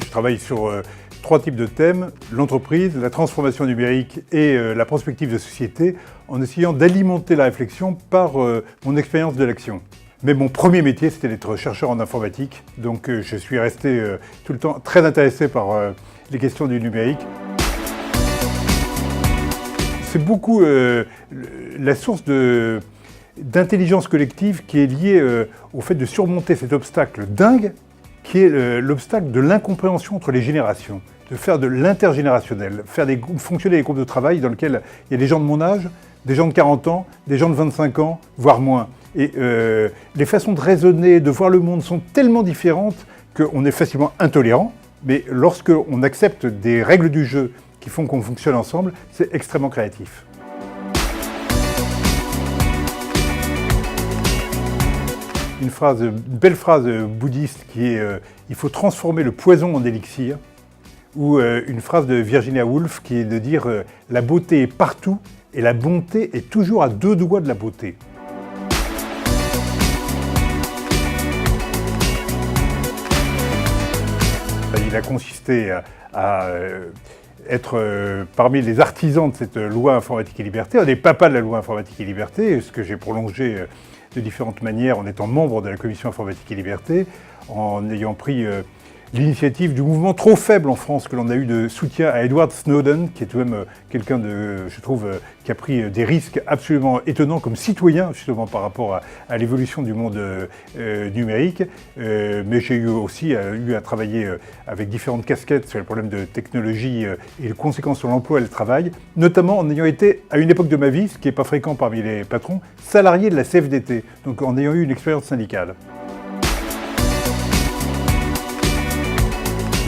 Je travaille sur 3 types de thèmes, l'entreprise, la transformation numérique et la prospective de société, en essayant d'alimenter la réflexion par mon expérience de l'action. Mais mon premier métier, c'était d'être chercheur en informatique, donc je suis resté tout le temps très intéressé par les questions du numérique. C'est beaucoup la source d'intelligence collective qui est liée au fait de surmonter cet obstacle dingue qui est l'obstacle de l'incompréhension entre les générations, de faire de l'intergénérationnel, faire fonctionner des groupes de travail dans lesquels il y a des gens de mon âge, des gens de 40 ans, des gens de 25 ans, voire moins. Et les façons de raisonner, de voir le monde sont tellement différentes qu'on est facilement intolérant, mais lorsqu'on accepte des règles du jeu qui font qu'on fonctionne ensemble, c'est extrêmement créatif. Une belle phrase bouddhiste qui est « il faut transformer le poison en élixir » ou une phrase de Virginia Woolf qui est de dire « la beauté est partout et la bonté est toujours à 2 doigts de la beauté ». Il a consisté à être parmi les artisans de cette loi informatique et liberté, un des papas de la loi informatique et liberté, ce que j'ai prolongé de différentes manières en étant membre de la commission informatique et liberté, en ayant pris l'initiative du mouvement trop faible en France que l'on a eu de soutien à Edward Snowden, qui est tout de même quelqu'un je trouve, qui a pris des risques absolument étonnants comme citoyen, justement par rapport à l'évolution du monde numérique. Mais j'ai eu aussi à travailler avec différentes casquettes sur les problèmes de technologie et les conséquences sur l'emploi et le travail, notamment en ayant été, à une époque de ma vie, ce qui n'est pas fréquent parmi les patrons, salarié de la CFDT, donc en ayant eu une expérience syndicale.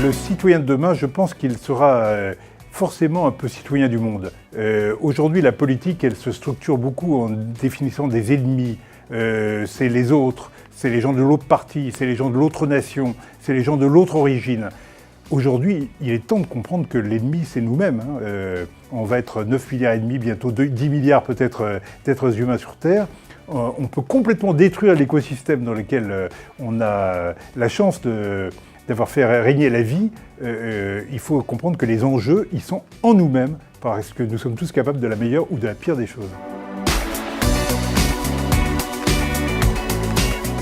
Le citoyen de demain, je pense qu'il sera forcément un peu citoyen du monde. Aujourd'hui, la politique, elle se structure beaucoup en définissant des ennemis. C'est les autres, c'est les gens de l'autre parti, c'est les gens de l'autre nation, c'est les gens de l'autre origine. Aujourd'hui, il est temps de comprendre que l'ennemi, c'est nous-mêmes. On va être 9 milliards et demi, bientôt 10 milliards peut-être d'êtres humains sur Terre. On peut complètement détruire l'écosystème dans lequel on a la chance d'avoir fait régner la vie. Il faut comprendre que les enjeux, ils sont en nous-mêmes, parce que nous sommes tous capables de la meilleure ou de la pire des choses.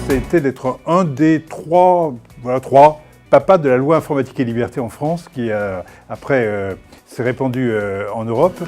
C'était d'être un des trois papas de la loi informatique et liberté en France, qui après s'est répandu en Europe.